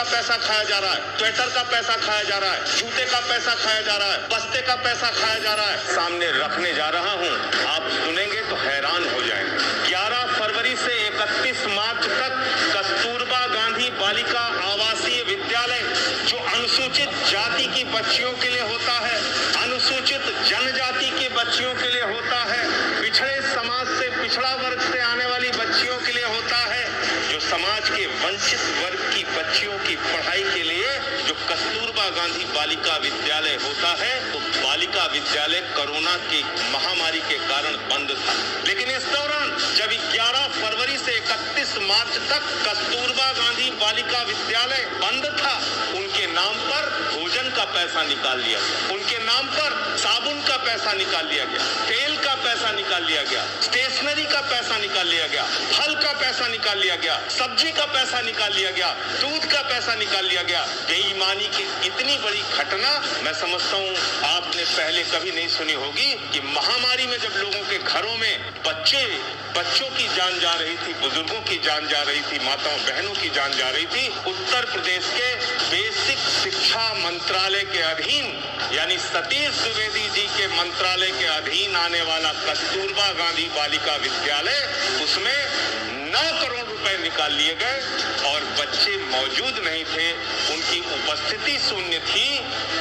का पैसा खाया जा रहा है, स्वेटर का पैसा खाया जा रहा है, जूते का पैसा खाया जा रहा है, बस्ते का पैसा खाया जा रहा है। सामने रखने जा रहा हूं, आप सुनेंगे तो हैरान हो जाएंगे। 11 फरवरी से 31 मार्च तक कस्तूरबा गांधी बालिका आवासीय विद्यालय जो अनुसूचित जाति की बच्चियों के लिए होता है, अनुसूचित जनजाति की बच्चियों के लिए होता है, पिछड़े समाज से, पिछड़ा वर्ग से आने वाली बच्चियों के लिए होता है, जो समाज के वंचित वर्ग की बच्चियों की पढ़ाई के लिए जो कस्तूरबा गांधी बालिका विद्यालय होता है, वो बालिका विद्यालय कोरोना की महामारी के कारण बंद था। लेकिन इस दौरान जब 11 फरवरी से 31 मार्च तक कस्तूरबा गांधी बालिका विद्यालय बंद था, उनके नाम पर भोजन का पैसा निकाल लिया गया, उनके नाम पर साबुन का पैसा निकाल लिया गया, तेल का पैसा निकाल लिया गया, स्टेशनरी का पैसा निकाल लिया गया, फल का पैसा निकाल लिया गया, सब्जी का पैसा निकाल लिया गया, दूध का पैसा निकाल लिया गया। बेईमानी की इतनी बड़ी घटना मैं समझता हूँ आपने पहले कभी नहीं सुनी होगी कि महामारी में जब लोगों के घरों में बच्चों की जान जा रही थी, बुजुर्गों की जान जा रही थी, माताओं बहनों की जान जा रही थी, उत्तर प्रदेश के बेसिक शिक्षा मंत्रालय के अधीन यानी सतीश द्विवेदी जी के मंत्रालय के अधीन आने वाला कस्तूरबा गांधी बालिका विद्यालय, उसमें 9 करोड़ रुपए निकाल लिए गए और बच्चे मौजूद नहीं थे, उनकी उपस्थिति शून्य थी,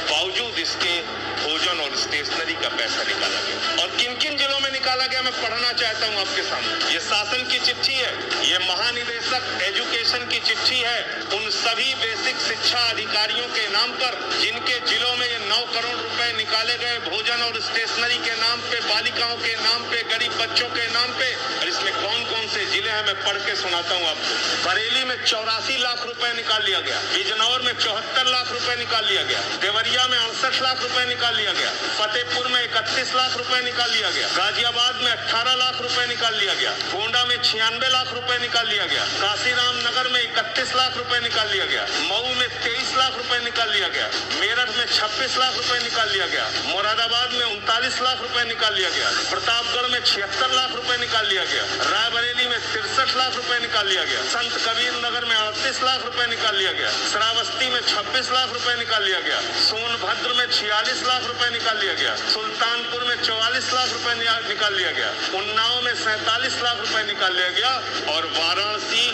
बावजूद इसके भोजन और स्टेशनरी का पैसा निकाला गया। और किन किन जिलों में निकाला गया मैं पढ़ना चाहता हूं आपके सामने। ये शासन की चिट्ठी है, ये महानिदेशक एजुकेशन की चिट्ठी है उन सभी बेसिक शिक्षा अधिकारियों के नाम पर जिनके जिलों में ये 9 करोड़ रुपए निकाले गए भोजन और स्टेशनरी के नाम पे, बालिकाओं के नाम पे, गरीब बच्चों के नाम पे। और इसमें कौन कौन से जिले हैं मैं पढ़ के सुनाता हूँ आपको। बरेली में 84 लाख रुपए निकाल लिया गया, बिजनौर में 74 लाख रुपए निकाल लिया गया, देवरिया में 68 लाख रुपए निकाल लिया गया, फतेहपुर में 31 लाख रुपए निकाल लिया गया, गाजियाबाद में 18 लाख रुपए निकाल लिया गया, गोंडा में 96 लाख रुपए निकाल लिया गया, काशीराम नगर में 31 लाख रुपए निकाल लिया गया, मऊ में 23 लाख रुपए निकाल लिया गया, मेरठ में 26 लाख रुपए निकाल लिया गया, मुरादाबाद में 39 लाख रुपए निकाल लिया गया, प्रतापगढ़ में 76 लाख रुपए निकाल लिया गया, रायबरेली में 63 लाख रुपए निकाल लिया गया, संत कबीर नगर में 38 लाख रुपए निकाल लिया गया, श्रावस्ती में 26 लाख रुपए निकाल लिया गया, सोनभद्र में 46 लाख रुपए निकाल लिया गया, सुल्तानपुर में 44 लाख रुपए निकाल लिया गया, उन्नाव में 47 लाख रुपए निकाल लिया गया और वाराणसी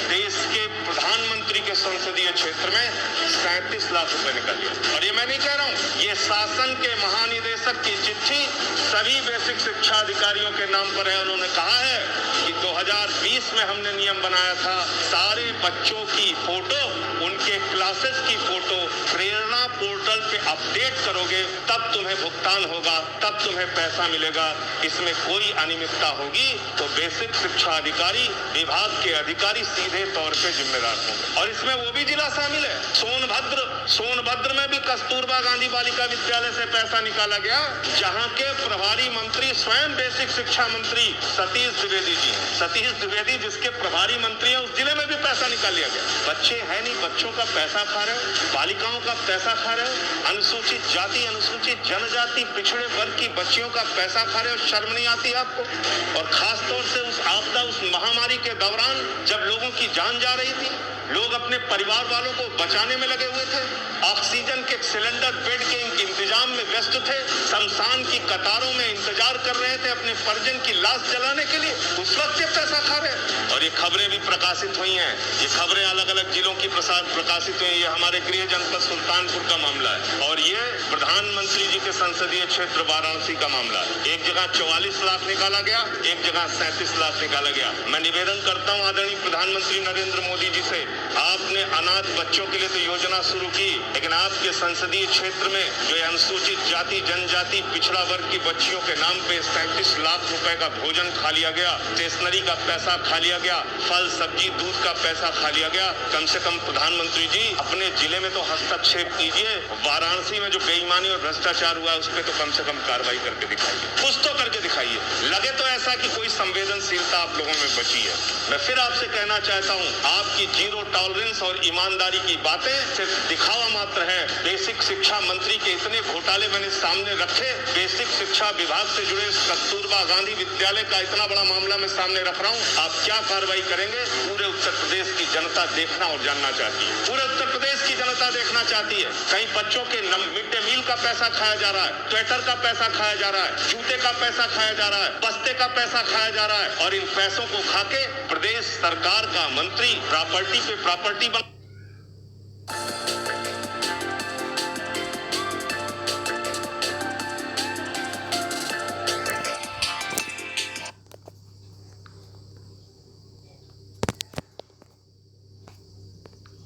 देश के प्रधानमंत्री के संसदीय क्षेत्र में 37 लाख रुपए निकाल लिया। और ये मैं नहीं कह रहा हूँ, ये शासन के महानिदेशक की चिट्ठी सभी बेसिक शिक्षा अधिकारियों के नाम पर है। उन्होंने कहा है कि 2020 में हमने नियम बनाया था, सारे बच्चों की फोटो, उनके क्लासेस की फोटो प्रेरणा पोर्टल पे अपडेट करोगे तब तुम्हें भुगतान होगा, तब तुम्हें पैसा मिलेगा। इसमें कोई अनियमितता होगी तो बेसिक शिक्षा अधिकारी, विभाग के अधिकारी सीधे तौर पे जिम्मेदार होंगे। और इसमें वो भी जिला शामिल है, सोनभद्र में भी कस्तूरबा गांधी बालिका विद्यालय से पैसा निकाला गया, जहां के प्रभारी मंत्री स्वयं बेसिक शिक्षा मंत्री सतीश द्विवेदी जी हैं। सतीश द्विवेदी जिसके प्रभारी मंत्री हैं, उस जिले में भी पैसा निकाल लिया गया। बच्चे है नहीं, बच्चों का पैसा खा रहे हो, बालिकाओं का पैसा खा रहे हो, अनुसूचित जाति, अनुसूचित जनजाति, पिछड़े वर्ग की बच्चियों का पैसा खा रहे हो। शर्म नहीं आती आपको? और खास तौर से उस आपदा, उस महामारी के दौरान जब लोगों की जान जा रही थी, लोग अपने परिवार वालों को बचाने में लगे हुए थे, ऑक्सीजन के सिलेंडर, बेड के इंतजाम में व्यस्त थे, शमशान की कतारों में इंतजार कर रहे थे अपने परिजन की लाश जलाने के लिए, उस वक्त ये पैसा खा रहे। और ये खबरें भी प्रकाशित हुई हैं, ये खबरें अलग अलग जिलों की प्रकाशित हुई। ये हमारे गृह जनपद सुल्तानपुर का मामला है और ये प्रधानमंत्री जी के संसदीय क्षेत्र वाराणसी का मामला है। एक जगह 44 लाख निकाला गया, एक जगह 37 लाख निकाला गया। मैं निवेदन करता हूँ आदरणीय प्रधानमंत्री नरेंद्र मोदी जी से, आपने अनाथ बच्चों के लिए तो योजना शुरू की, लेकिन आपके संसदीय क्षेत्र में जो अनुसूचित जाति, जनजाति, पिछड़ा वर्ग की बच्चियों के नाम पे 37 लाख रुपए का भोजन खा लिया गया, स्टेशनरी का पैसा खा लिया गया, फल सब्जी दूध का पैसा खा लिया गया। कम से कम प्रधानमंत्री जी अपने जिले में तो हस्तक्षेप कीजिए, वाराणसी में जो बेईमानी और भ्रष्टाचार हुआ उस पर तो कम से कम कार्रवाई करके दिखाइए, कुछ तो करके दिखाइए। लगे तो ऐसा कि कोई संवेदनशीलता आप लोगों में बची है। मैं फिर आपसे कहना चाहता हूँ, आपकी जीरो टॉलरेंस और ईमानदारी की बातें सिर्फ दिखावा मात्र है। बेसिक शिक्षा मंत्री के इतने घोटाले मैंने सामने रखे, बेसिक शिक्षा विभाग से जुड़े कस्तूरबा गांधी विद्यालय का इतना बड़ा मामला मैं सामने रख रहा हूँ। आप क्या कार्रवाई करेंगे, पूरे उत्तर प्रदेश की जनता देखना और जानना चाहती है। पूरे उत्तर प्रदेश की जनता देखना चाहती है। कहीं बच्चों के मिड डे मील का पैसा खाया जा रहा है, ट्विटर का पैसा खाया जा रहा है, जूते का पैसा खाया जा रहा है, बस्ते का पैसा खाया जा रहा है और इन पैसों को खाके प्रदेश सरकार का मंत्री प्रॉपर्टी पे प्रॉपर्टी बन